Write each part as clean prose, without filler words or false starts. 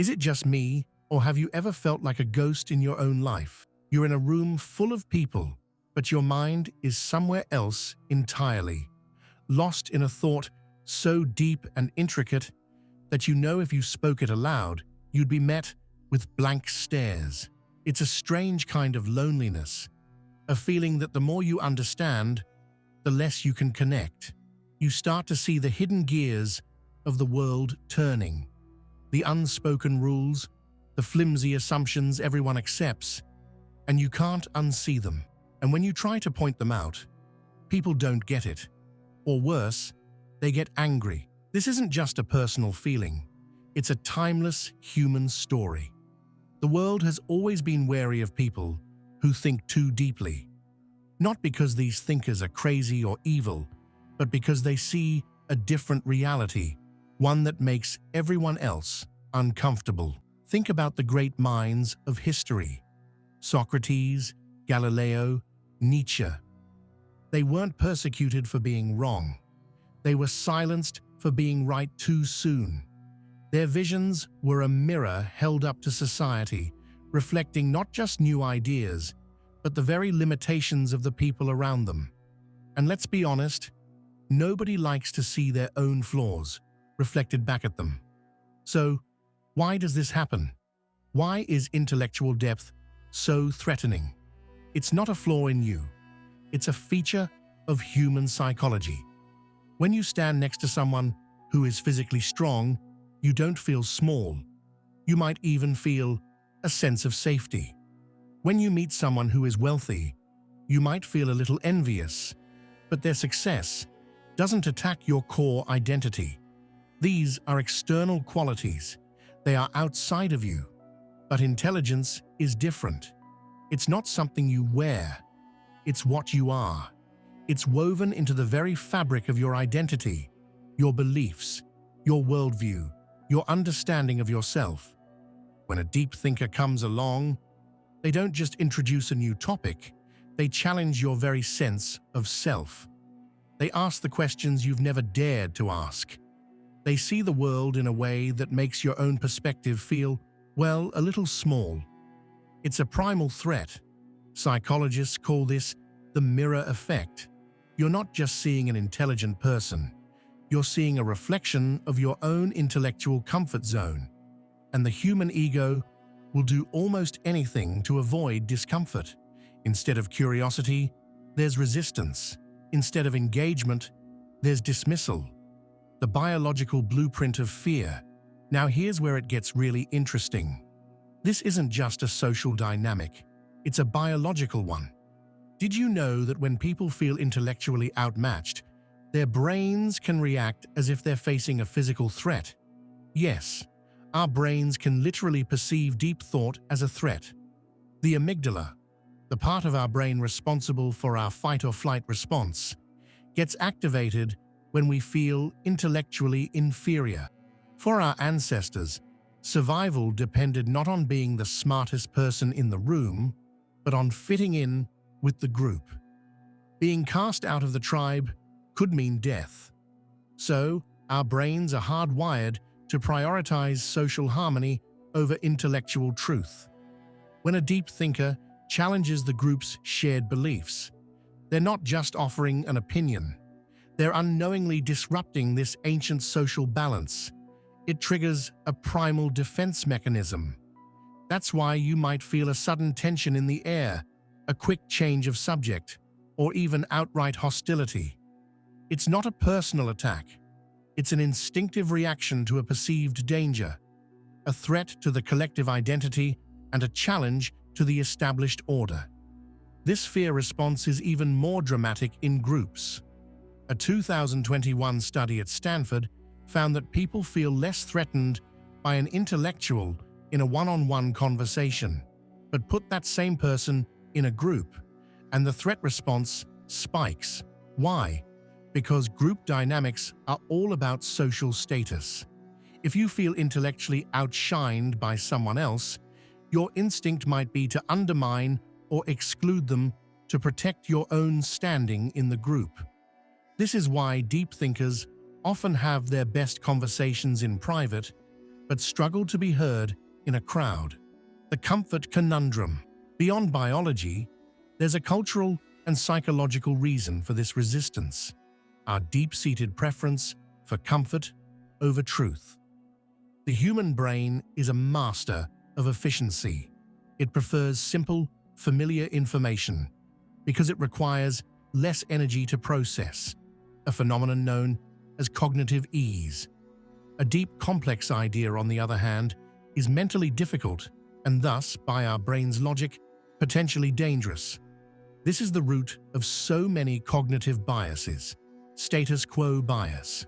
Is it just me, or have you ever felt like a ghost in your own life? You're in a room full of people, but your mind is somewhere else entirely, lost in a thought so deep and intricate that you know if you spoke it aloud, you'd be met with blank stares. It's a strange kind of loneliness, a feeling that the more you understand, the less you can connect. You start to see the hidden gears of the world turning, the unspoken rules, the flimsy assumptions everyone accepts, and you can't unsee them. And when you try to point them out, people don't get it. Or worse, they get angry. This isn't just a personal feeling. It's a timeless human story. The world has always been wary of people who think too deeply. Not because these thinkers are crazy or evil, but because they see a different reality, one that makes everyone else uncomfortable. Think about the great minds of history: Socrates, Galileo, Nietzsche. They weren't persecuted for being wrong. They were silenced for being right too soon. Their visions were a mirror held up to society, reflecting not just new ideas, but the very limitations of the people around them. And let's be honest, nobody likes to see their own flaws reflected back at them. So, why does this happen? Why is intellectual depth so threatening? It's not a flaw in you. It's a feature of human psychology. When you stand next to someone who is physically strong, you don't feel small. You might even feel a sense of safety. When you meet someone who is wealthy, you might feel a little envious, but their success doesn't attack your core identity. These are external qualities. They are outside of you. But intelligence is different. It's not something you wear. It's what you are. It's woven into the very fabric of your identity, your beliefs, your worldview, your understanding of yourself. When a deep thinker comes along, they don't just introduce a new topic, they challenge your very sense of self. They ask the questions you've never dared to ask. They see the world in a way that makes your own perspective feel, well, a little small. It's a primal threat. Psychologists call this the mirror effect. You're not just seeing an intelligent person. You're seeing a reflection of your own intellectual comfort zone. And the human ego will do almost anything to avoid discomfort. Instead of curiosity, there's resistance. Instead of engagement, there's dismissal. The biological blueprint of fear. Now here's where it gets really interesting. This isn't just a social dynamic, it's a biological one. Did you know that when people feel intellectually outmatched, their brains can react as if they're facing a physical threat? Yes, our brains can literally perceive deep thought as a threat. The amygdala, the part of our brain responsible for our fight or flight response, gets activated when we feel intellectually inferior. For our ancestors, survival depended not on being the smartest person in the room, but on fitting in with the group. Being cast out of the tribe could mean death. So, our brains are hardwired to prioritize social harmony over intellectual truth. When a deep thinker challenges the group's shared beliefs, they're not just offering an opinion. They're unknowingly disrupting this ancient social balance. It triggers a primal defense mechanism. That's why you might feel a sudden tension in the air, a quick change of subject, or even outright hostility. It's not a personal attack. It's an instinctive reaction to a perceived danger, a threat to the collective identity, and a challenge to the established order. This fear response is even more dramatic in groups. A 2021 study at Stanford found that people feel less threatened by an intellectual in a one-on-one conversation, but put that same person in a group, and the threat response spikes. Why? Because group dynamics are all about social status. If you feel intellectually outshined by someone else, your instinct might be to undermine or exclude them to protect your own standing in the group. This is why deep thinkers often have their best conversations in private, but struggle to be heard in a crowd. The comfort conundrum. Beyond biology, there's a cultural and psychological reason for this resistance: our deep-seated preference for comfort over truth. The human brain is a master of efficiency. It prefers simple, familiar information because it requires less energy to process, a phenomenon known as cognitive ease. A deep, complex idea, on the other hand, is mentally difficult and thus, by our brain's logic, potentially dangerous. This is the root of so many cognitive biases. Status quo bias.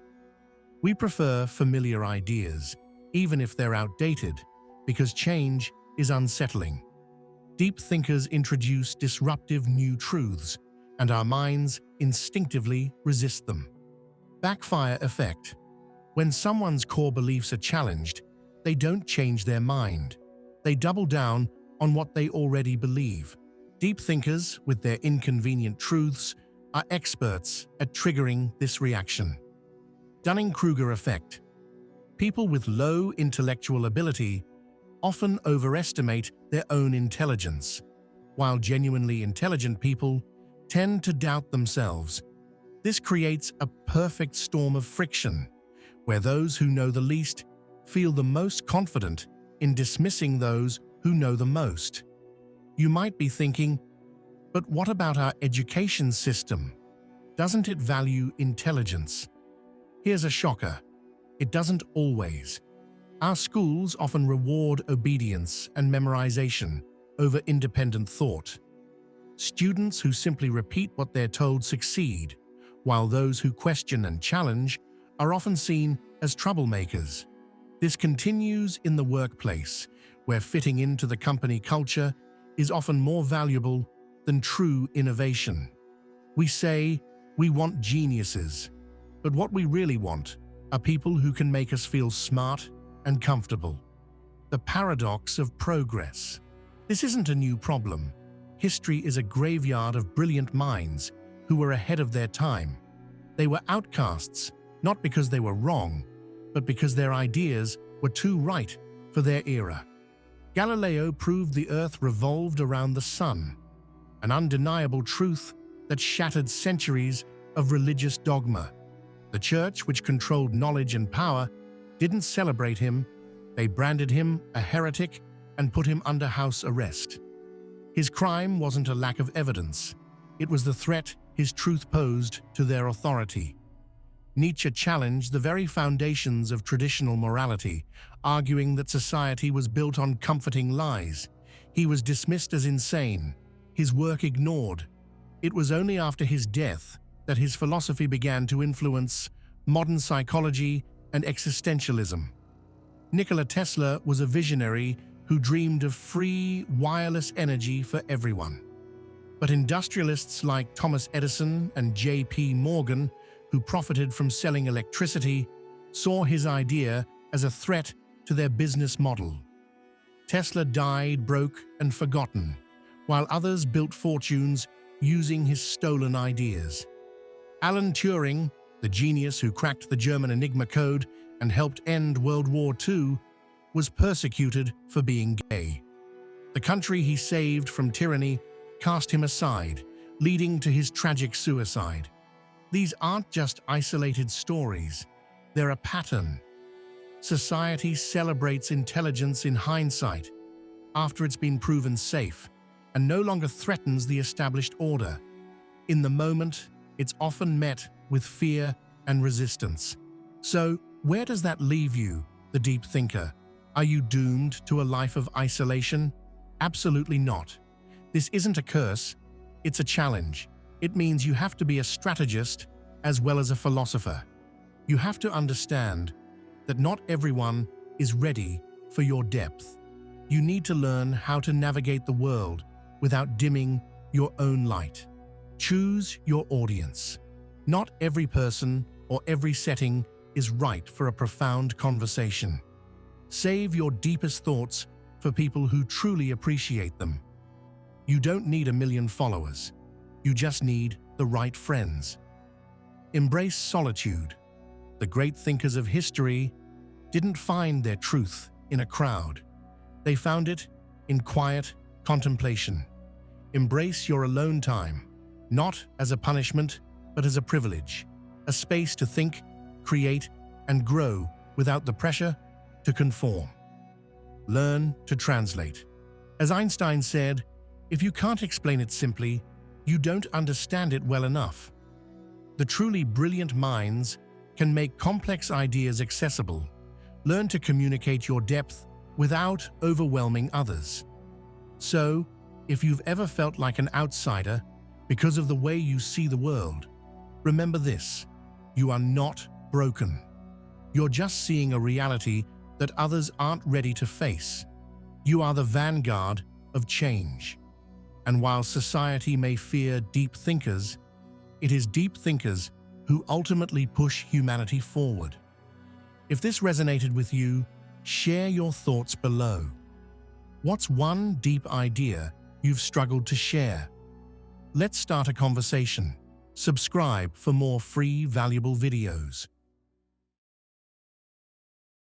We prefer familiar ideas, even if they're outdated, because change is unsettling. Deep thinkers introduce disruptive new truths, and our minds instinctively resist them. Backfire effect. When someone's core beliefs are challenged, they don't change their mind. They double down on what they already believe. Deep thinkers, with their inconvenient truths, are experts at triggering this reaction. Dunning-Kruger effect. People with low intellectual ability often overestimate their own intelligence, while genuinely intelligent people tend to doubt themselves. This creates a perfect storm of friction, where those who know the least feel the most confident in dismissing those who know the most. You might be thinking, but what about our education system? Doesn't it value intelligence? Here's a shocker. It doesn't always. Our schools often reward obedience and memorization over independent thought. Students who simply repeat what they're told succeed, while those who question and challenge are often seen as troublemakers. This continues in the workplace, where fitting into the company culture is often more valuable than true innovation. We say we want geniuses, but what we really want are people who can make us feel smart and comfortable. The paradox of progress. This isn't a new problem. History is a graveyard of brilliant minds who were ahead of their time. They were outcasts, not because they were wrong, but because their ideas were too right for their era. Galileo proved the Earth revolved around the sun, an undeniable truth that shattered centuries of religious dogma. The church, which controlled knowledge and power, didn't celebrate him. They branded him a heretic and put him under house arrest. His crime wasn't a lack of evidence. It was the threat his truth posed to their authority. Nietzsche challenged the very foundations of traditional morality, arguing that society was built on comforting lies. He was dismissed as insane, his work ignored. It was only after his death that his philosophy began to influence modern psychology and existentialism. Nikola Tesla was a visionary who dreamed of free, wireless energy for everyone. But industrialists like Thomas Edison and J.P. Morgan, who profited from selling electricity, saw his idea as a threat to their business model. Tesla died broke and forgotten, while others built fortunes using his stolen ideas. Alan Turing, the genius who cracked the German Enigma code and helped end World War II, was persecuted for being gay. The country he saved from tyranny cast him aside, leading to his tragic suicide. These aren't just isolated stories, they're a pattern. Society celebrates intelligence in hindsight, after it's been proven safe, and no longer threatens the established order. In the moment, it's often met with fear and resistance. So, where does that leave you, the deep thinker? Are you doomed to a life of isolation? Absolutely not. This isn't a curse, it's a challenge. It means you have to be a strategist as well as a philosopher. You have to understand that not everyone is ready for your depth. You need to learn how to navigate the world without dimming your own light. Choose your audience. Not every person or every setting is right for a profound conversation. Save your deepest thoughts for people who truly appreciate them. You don't need 1 million followers. You just need the right friends. Embrace solitude. The great thinkers of history didn't find their truth in a crowd. They found it in quiet contemplation. Embrace your alone time, not as a punishment, but as a privilege, a space to think, create, and grow without the pressure to conform. Learn to translate. As Einstein said, if you can't explain it simply, you don't understand it well enough. The truly brilliant minds can make complex ideas accessible. Learn to communicate your depth without overwhelming others. So, if you've ever felt like an outsider because of the way you see the world, remember this: you are not broken. You're just seeing a reality that others aren't ready to face. You are the vanguard of change. And while society may fear deep thinkers, it is deep thinkers who ultimately push humanity forward. If this resonated with you, share your thoughts below. What's one deep idea you've struggled to share? Let's start a conversation. Subscribe for more free, valuable videos.